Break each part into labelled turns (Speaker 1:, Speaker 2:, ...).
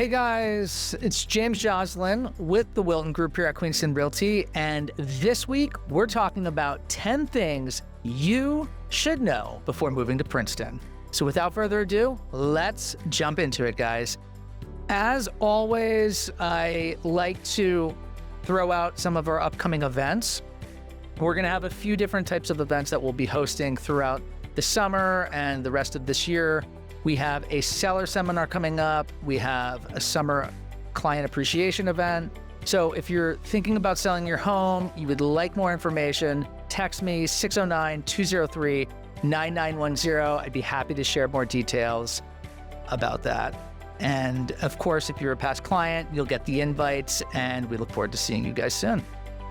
Speaker 1: Hey guys, it's James Joslin with the Wilton Group here at Queenston Realty, and this week we're talking about 10 things you should know before moving to Princeton. So without further ado, let's jump into it, guys. As always, I like to throw out some of our upcoming events. We're going to have a few different types of events that we'll be hosting throughout the summer and the rest of this year. We have a seller seminar coming up. We have a summer client appreciation event. So if you're thinking about selling your home, you would like more information, text me 609-203-9910. I'd be happy to share more details about that. And of course, if you're a past client, you'll get the invites, and we look forward to seeing you guys soon.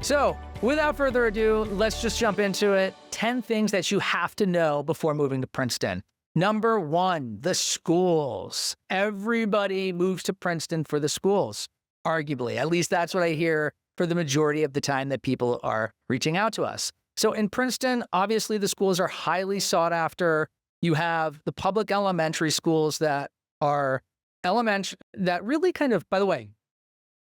Speaker 1: So without further ado, let's just jump into it. 10 things that you have to know before moving to Princeton. Number one, the schools. Everybody moves to Princeton for the schools, arguably. At least that's what I hear for the majority of the time that people are reaching out to us. So in Princeton, obviously the schools are highly sought after. You have the public elementary schools that are that really kind of, by the way,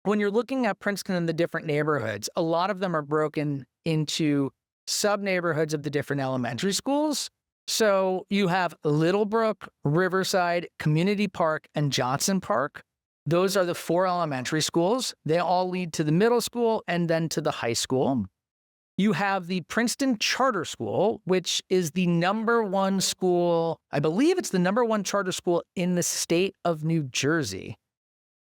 Speaker 1: when you're looking at Princeton in the different neighborhoods, a lot of them are broken into sub-neighborhoods of the different elementary schools. So you have Littlebrook, Riverside, Community Park, and Johnson Park. Those are the 4 elementary schools. They all lead to the middle school and then to the high school. You have the Princeton Charter School, which is the #1 school. I believe it's the #1 charter school in the state of New Jersey.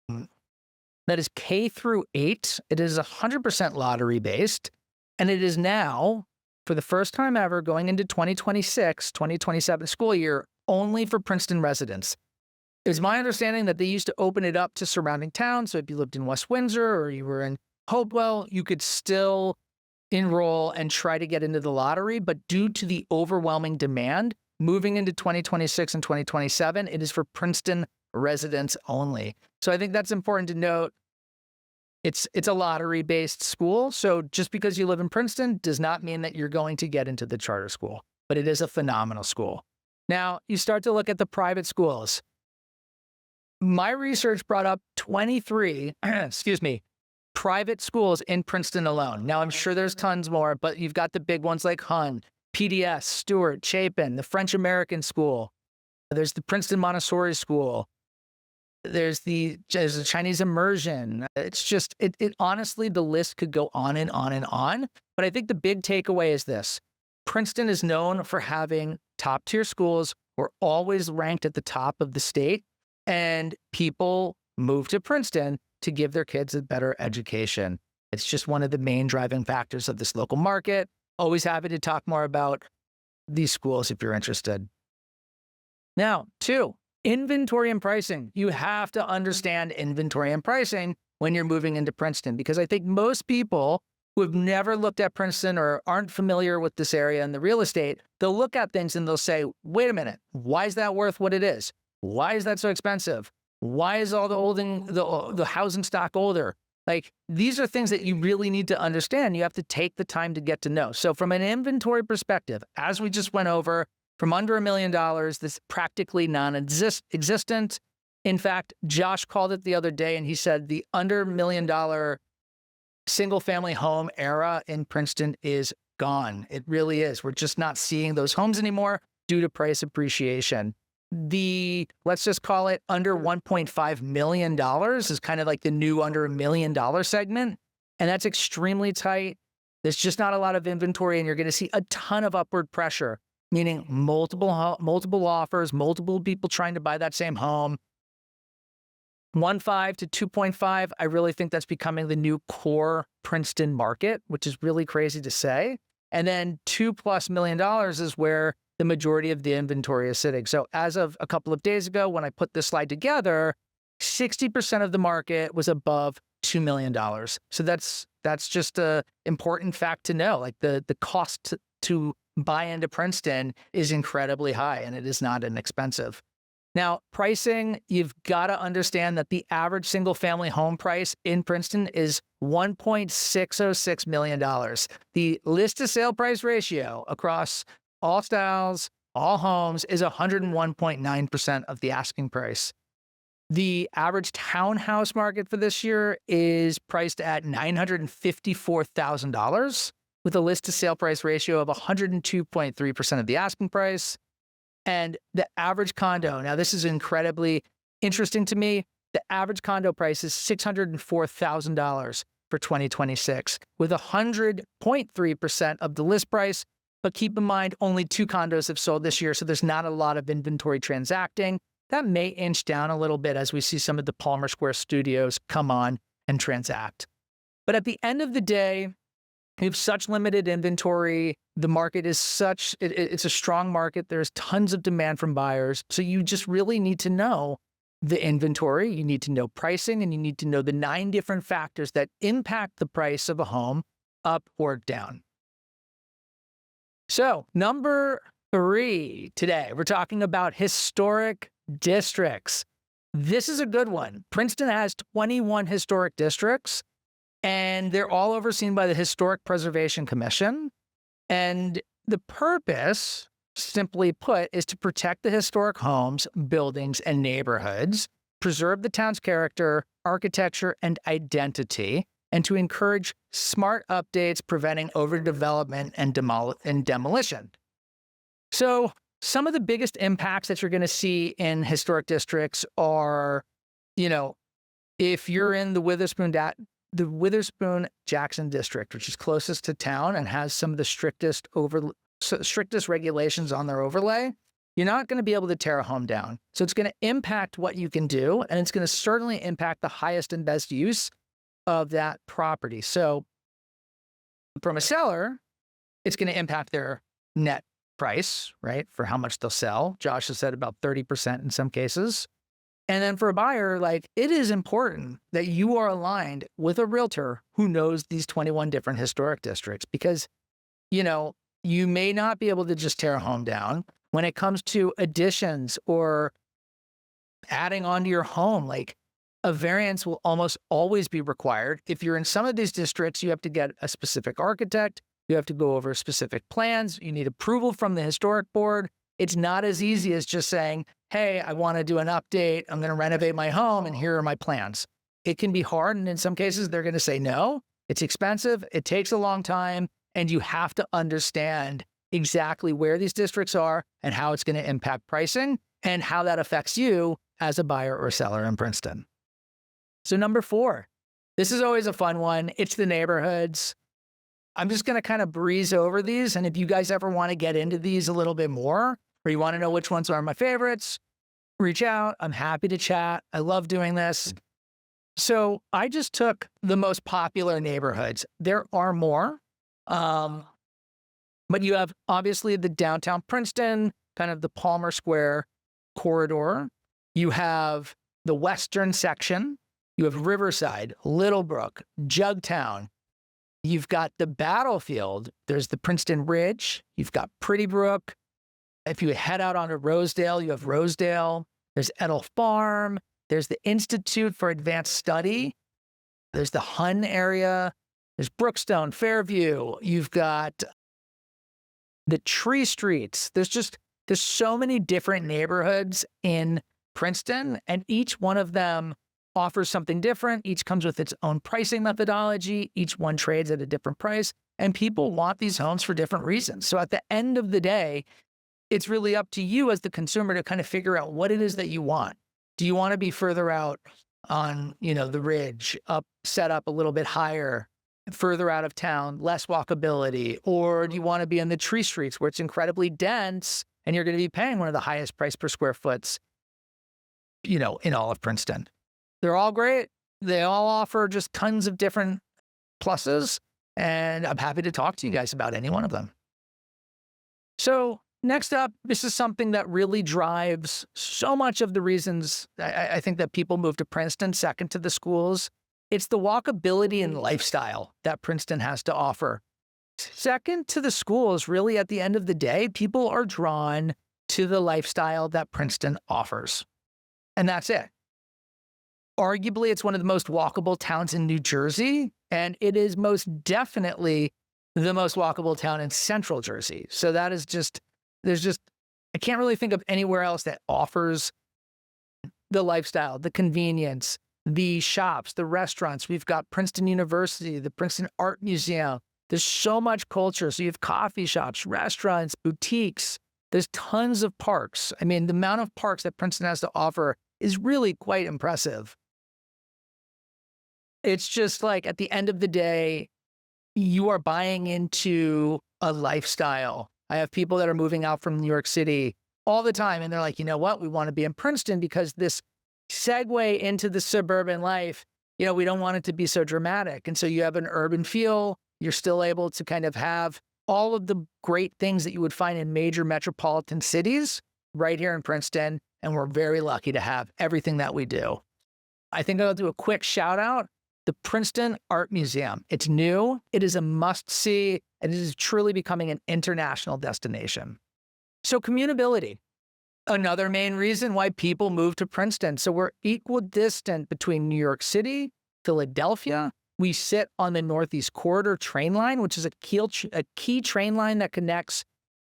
Speaker 1: That is K through 8. It is 100% lottery based, and it is now, for the first time ever, going into 2026-2027 school year, only for Princeton residents. It was my understanding that they used to open it up to surrounding towns. So if you lived in West Windsor or you were in Hopewell, you could still enroll and try to get into the lottery. But due to the overwhelming demand, moving into 2026 and 2027, it is for Princeton residents only. So I think that's important to note. It's a lottery-based school, so just because you live in Princeton does not mean that you're going to get into the charter school, but it is a phenomenal school. Now, you start to look at the private schools. My research brought up 23, private schools in Princeton alone. Now, I'm sure there's tons more, but you've got the big ones like Hun, PDS, Stewart, Chapin, the French American School. There's the Princeton Montessori School. There's a Chinese immersion. It's just, honestly, the list could go on and on and on. But I think the big takeaway is this. Princeton is known for having top tier schools. We're always ranked at the top of the state, and people move to Princeton to give their kids a better education. It's just one of the main driving factors of this local market. Always happy to talk more about these schools if you're interested. Now, 2. Inventory and pricing. You have to understand inventory and pricing when you're moving into Princeton, because I think most people who have never looked at Princeton or aren't familiar with this area and the real estate, they'll look at things and they'll say, wait a minute, why is that worth what it is? Why is that so expensive? Why is all the housing stock older? Like, these are things that you really need to understand. You have to take the time to get to know. So from an inventory perspective, as we just went over, from under $1 million, this is practically non-existent. In fact, Josh called it the other day, and he said the under $1 million single-family home era in Princeton is gone. It really is. We're just not seeing those homes anymore due to price appreciation. Let's just call it under $1.5 million is kind of like the new under $1 million segment, and that's extremely tight. There's just not a lot of inventory, and you're going to see a ton of upward pressure, meaning multiple offers, multiple people trying to buy that same home. 1.5 to 2.5, I really think that's becoming the new core Princeton market, which is really crazy to say. And then $2+ million is where the majority of the inventory is sitting. So as of a couple of days ago, when I put this slide together, 60% of the market was above $2 million. So that's just an important fact to know. Like the cost to buy into Princeton is incredibly high, and it is not inexpensive. Now, pricing, you've got to understand that the average single-family home price in Princeton is $1.606 million. The list-to-sale price ratio across all styles, all homes is 101.9% of the asking price. The average townhouse market for this year is priced at $954,000 with a list to sale price ratio of 102.3% of the asking price. And the average condo, now this is incredibly interesting to me, the average condo price is $604,000 for 2026 with 100.3% of the list price. But keep in mind, only 2 condos have sold this year, so there's not a lot of inventory transacting. That may inch down a little bit as we see some of the Palmer Square studios come on and transact. But at the end of the day, we have such limited inventory. The market is such, it's a strong market. There's tons of demand from buyers. So you just really need to know the inventory, you need to know pricing, and you need to know the 9 different factors that impact the price of a home up or down. So number 3 today, we're talking about historic districts. This is a good one. Princeton has 21 historic districts, and they're all overseen by the Historic Preservation Commission. And the purpose, simply put, is to protect the historic homes, buildings, and neighborhoods, preserve the town's character, architecture, and identity, and to encourage smart updates preventing overdevelopment and demolition. So some of the biggest impacts that you're going to see in historic districts are, if you're in the Witherspoon-Jackson district, which is closest to town and has some of the strictest regulations on their overlay, you're not going to be able to tear a home down. So it's going to impact what you can do, and it's going to certainly impact the highest and best use of that property. So from a seller, it's going to impact their net price, right, for how much they'll sell. Josh has said about 30% in some cases. And then for a buyer, it is important that you are aligned with a realtor who knows these 21 different historic districts because, you may not be able to just tear a home down. When it comes to additions or adding onto your home, a variance will almost always be required. If you're in some of these districts, you have to get a specific architect. You have to go over specific plans. You need approval from the historic board. It's not as easy as just saying, hey, I want to do an update. I'm going to renovate my home, and here are my plans. It can be hard, and in some cases, they're going to say no. It's expensive. It takes a long time, and you have to understand exactly where these districts are and how it's going to impact pricing and how that affects you as a buyer or seller in Princeton. So number 4, this is always a fun one. It's the neighborhoods. I'm just going to kind of breeze over these. And if you guys ever want to get into these a little bit more, or you want to know which ones are my favorites, reach out. I'm happy to chat. I love doing this. So I just took the most popular neighborhoods. There are more, but you have obviously the downtown Princeton, kind of the Palmer Square corridor. You have the western section. You have Riverside, Littlebrook, Jugtown. You've got the Battlefield. There's the Princeton Ridge. You've got Pretty Brook. If you head out onto Rosedale, you have Rosedale. There's Edel Farm. There's the Institute for Advanced Study. There's the Hun area. There's Brookstone, Fairview. You've got the Tree Streets. There's so many different neighborhoods in Princeton, and each one of them offers something different. Each comes with its own pricing methodology. Each one trades at a different price, and people want these homes for different reasons. So at the end of the day, it's really up to you as the consumer to kind of figure out what it is that you want. Do you want to be further out on, the ridge, set up a little bit higher, further out of town, less walkability? Or do you want to be in the Tree Streets where it's incredibly dense and you're going to be paying one of the highest price per square foots, in all of Princeton? They're all great. They all offer just tons of different pluses, and I'm happy to talk to you guys about any one of them. So next up, this is something that really drives so much of the reasons I think that people move to Princeton, second to the schools. It's the walkability and lifestyle that Princeton has to offer. Second to the schools, really at the end of the day, people are drawn to the lifestyle that Princeton offers. And that's it. Arguably, it's one of the most walkable towns in New Jersey, and it is most definitely the most walkable town in Central Jersey. So that is I can't really think of anywhere else that offers the lifestyle, the convenience, the shops, the restaurants. We've got Princeton University, the Princeton Art Museum. There's so much culture. So you have coffee shops, restaurants, boutiques. There's tons of parks. I mean, the amount of parks that Princeton has to offer is really quite impressive. It's just like at the end of the day, you are buying into a lifestyle. I have people that are moving out from New York City all the time, and they're like, you know what? We want to be in Princeton because this segue into the suburban life, we don't want it to be so dramatic. And so you have an urban feel. You're still able to kind of have all of the great things that you would find in major metropolitan cities right here in Princeton. And we're very lucky to have everything that we do. I think I'll do a quick shout out. The Princeton Art Museum. It's new. It is a must-see, and it is truly becoming an international destination. So commutability, another main reason why people move to Princeton. So we're equidistant between New York City, Philadelphia. We sit on the Northeast Corridor train line, which is a key train line that connects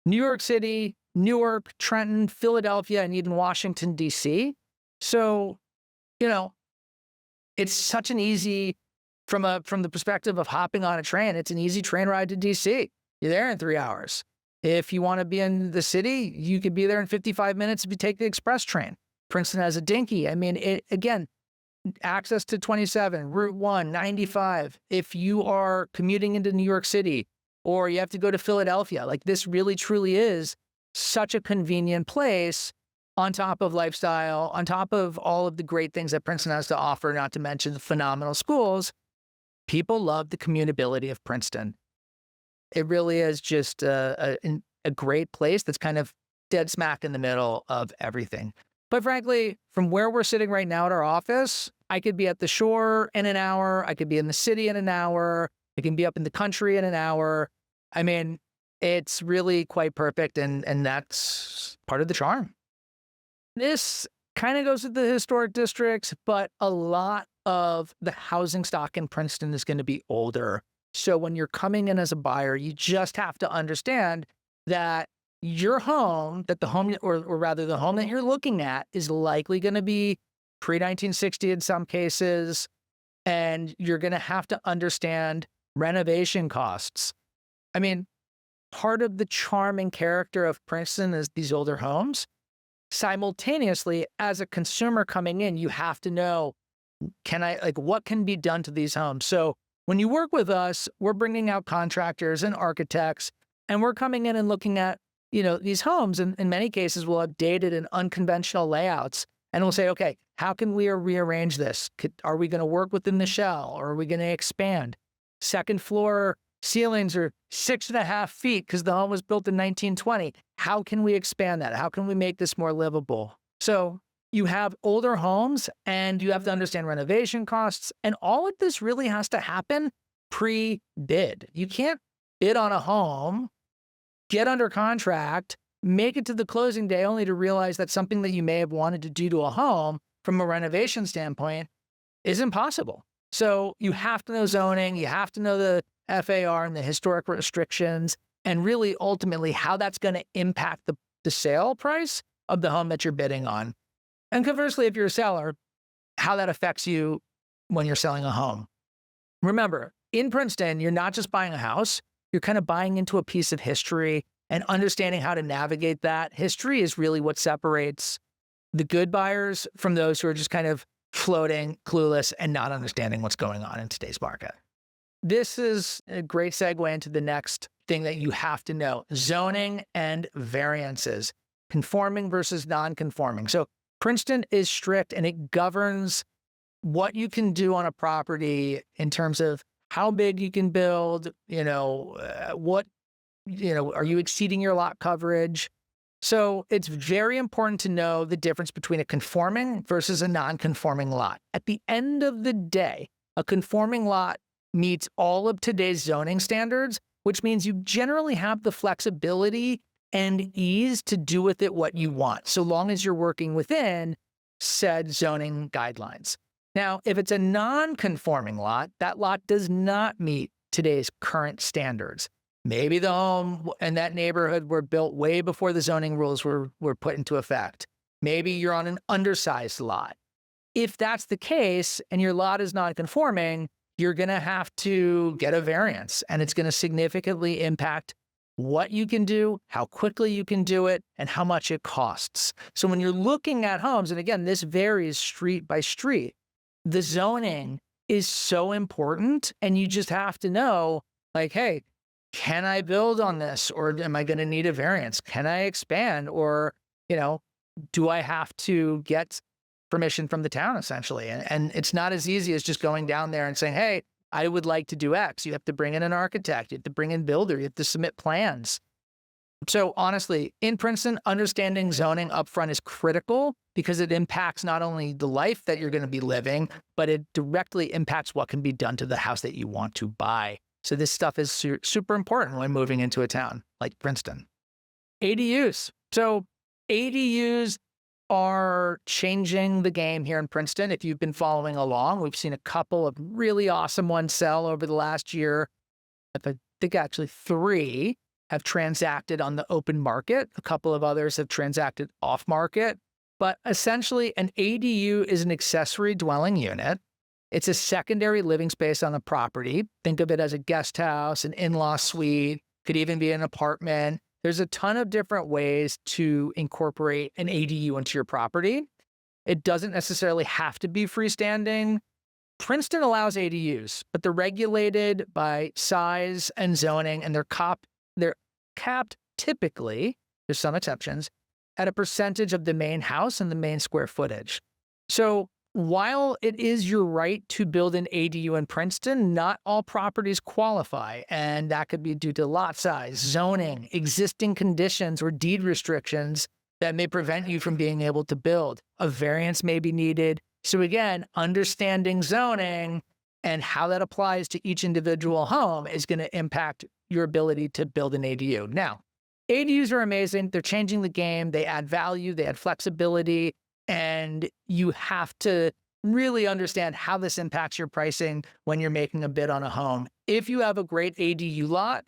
Speaker 1: New York City, Newark, Trenton, Philadelphia, and even Washington, D.C. So, it's such an easy, from the perspective of hopping on a train, it's an easy train ride to DC. You're there in 3 hours. If you want to be in the city, you could be there in 55 minutes if you take the express train. Princeton has a dinky. I mean, again, access to 27, Route 1, 95. If you are commuting into New York City or you have to go to Philadelphia, like this really truly is such a convenient place. On top of lifestyle, on top of all of the great things that Princeton has to offer, not to mention the phenomenal schools, people love the commutability of Princeton. It really is just a great place that's kind of dead smack in the middle of everything. But frankly, from where we're sitting right now at our office, I could be at the shore in an hour. I could be in the city in an hour. I can be up in the country in an hour. I mean, it's really quite perfect, and that's part of the charm. This kind of goes with the historic districts, but a lot of the housing stock in Princeton is going to be older. So when you're coming in as a buyer, you just have to understand that your home, that the home, or rather the home that you're looking at, is likely going to be pre-1960 in some cases, and you're going to have to understand renovation costs. I mean, part of the charm and character of Princeton is these older homes. Simultaneously, as a consumer coming in, you have to know, what can be done to these homes? So when you work with us, we're bringing out contractors and architects, and we're coming in and looking at, these homes. And in many cases, we'll have dated and unconventional layouts. And we'll say, okay, how can we rearrange this? Are we going to work within the shell, or are we going to expand? Second floor ceilings are 6.5 feet because the home was built in 1920. How can we expand that? How can we make this more livable? So you have older homes, and you have to understand renovation costs. And all of this really has to happen pre-bid. You can't bid on a home, get under contract, make it to the closing day only to realize that something that you may have wanted to do to a home from a renovation standpoint is impossible. So you have to know zoning, you have to know the FAR and the historic restrictions, and really ultimately how that's going to impact the sale price of the home that you're bidding on. And conversely, if you're a seller, how that affects you when you're selling a home. Remember, in Princeton, you're not just buying a house, you're kind of buying into a piece of history, and understanding how to navigate that. History is really what separates the good buyers from those who are just kind of floating, clueless, and not understanding what's going on in today's market. This is a great segue into the next thing that you have to know: zoning and variances, conforming versus non-conforming. So Princeton is strict, and it governs what you can do on a property in terms of how big you can build, are you exceeding your lot coverage? So it's very important to know the difference between a conforming versus a non-conforming lot. At the end of the day, a conforming lot meets all of today's zoning standards, which means you generally have the flexibility and ease to do with it what you want, so long as you're working within said zoning guidelines. Now, if it's a non-conforming lot, that lot does not meet today's current standards. Maybe the home and that neighborhood were built way before the zoning rules were put into effect. Maybe you're on an undersized lot. If that's the case and your lot is non-conforming, you're going to have to get a variance, and it's going to significantly impact what you can do, how quickly you can do it, and how much it costs. So when you're looking at homes, and again, this varies street by street, the zoning is so important, and you just have to know, like, hey, can I build on this, or am I going to need a variance? Can I expand, or, do I have to get permission from the town, essentially? And it's not as easy as just going down there and saying, hey, I would like to do X. You have to bring in an architect, you have to bring in builder, you have to submit plans. So honestly, in Princeton, understanding zoning upfront is critical because it impacts not only the life that you're going to be living, but it directly impacts what can be done to the house that you want to buy. So this stuff is super important when moving into a town like Princeton. ADUs. So ADUs are changing the game here in Princeton. If you've been following along, we've seen a couple of really awesome ones sell over the last year. I think actually 3 have transacted on the open market. A couple of others have transacted off market. But essentially, an ADU is an accessory dwelling unit. It's a secondary living space on a property. Think of it as a guest house, an in-law suite, could even be an apartment. There's a ton of different ways to incorporate an ADU into your property. It doesn't necessarily have to be freestanding. Princeton allows ADUs, but they're regulated by size and zoning, and they're capped typically, there's some exceptions, at a percentage of the main house and the main square footage. So while it is your right to build an ADU in Princeton, not all properties qualify, and that could be due to lot size, zoning, existing conditions, or deed restrictions that may prevent you from being able to build. A variance may be needed. So again, understanding zoning and how that applies to each individual home is going to impact your ability to build an ADU. Now, ADUs are amazing. They're changing the game. They add value. They add flexibility. And you have to really understand how this impacts your pricing when you're making a bid on a home. If you have a great ADU lot,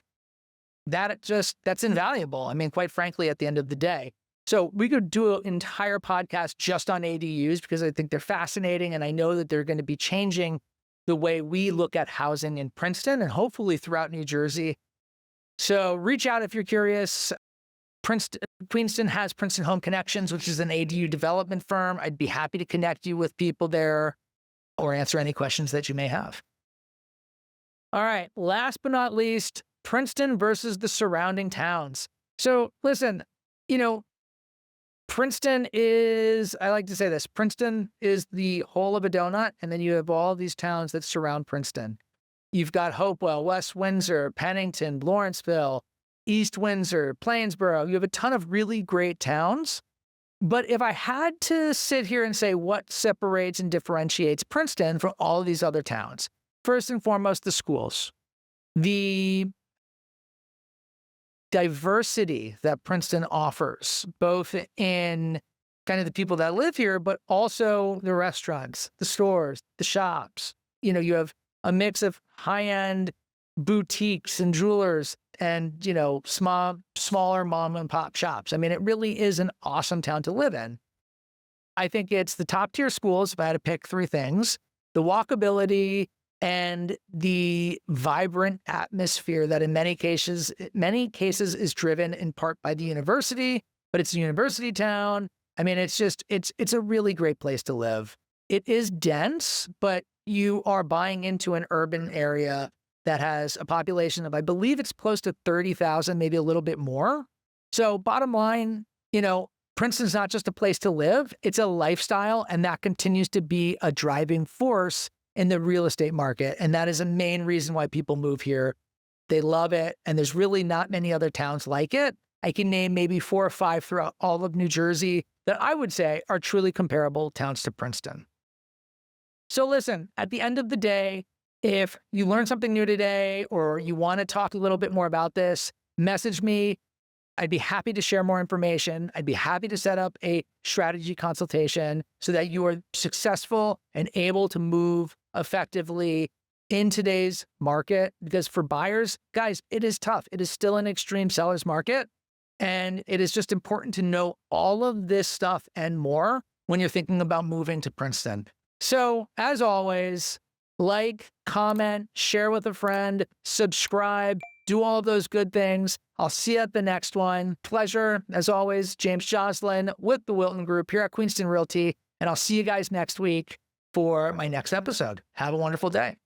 Speaker 1: that's invaluable. I mean, quite frankly, at the end of the day. So we could do an entire podcast just on ADUs because I think they're fascinating. And I know that they're going to be changing the way we look at housing in Princeton and hopefully throughout New Jersey. So reach out if you're curious. Queenston has Princeton Home Connections, which is an ADU development firm. I'd be happy to connect you with people there or answer any questions that you may have. All right, last but not least, Princeton versus the surrounding towns. So listen, Princeton is, I like to say this, Princeton is the whole of a donut, and then you have all these towns that surround Princeton. You've got Hopewell, West Windsor, Pennington, Lawrenceville, East Windsor, Plainsboro. You have a ton of really great towns. But if I had to sit here and say what separates and differentiates Princeton from all of these other towns, first and foremost, the schools. The diversity that Princeton offers, both in kind of the people that live here, but also the restaurants, the stores, the shops. You have a mix of high-end boutiques and jewelers and, smaller mom and pop shops. I mean, it really is an awesome town to live in. I think it's the top tier schools, if I had to pick 3 things, the walkability and the vibrant atmosphere that in many cases is driven in part by the university, but it's a university town. I mean, it's a really great place to live. It is dense, but you are buying into an urban area that has a population of, I believe it's close to 30,000, maybe a little bit more. So bottom line, Princeton's not just a place to live, it's a lifestyle, and that continues to be a driving force in the real estate market. And that is a main reason why people move here. They love it, and there's really not many other towns like it. I can name maybe 4 or 5 throughout all of New Jersey that I would say are truly comparable towns to Princeton. So listen, at the end of the day, if you learned something new today or you want to talk a little bit more about this, message me. I'd be happy to share more information. I'd be happy to set up a strategy consultation so that you are successful and able to move effectively in today's market. Because for buyers, guys, it is tough. It is still an extreme seller's market. And it is just important to know all of this stuff and more when you're thinking about moving to Princeton. So as always, like, comment, share with a friend, subscribe, do all of those good things. I'll see you at the next one. Pleasure, as always, James Joslin with the Wilton Group here at Queenston Realty. And I'll see you guys next week for my next episode. Have a wonderful day.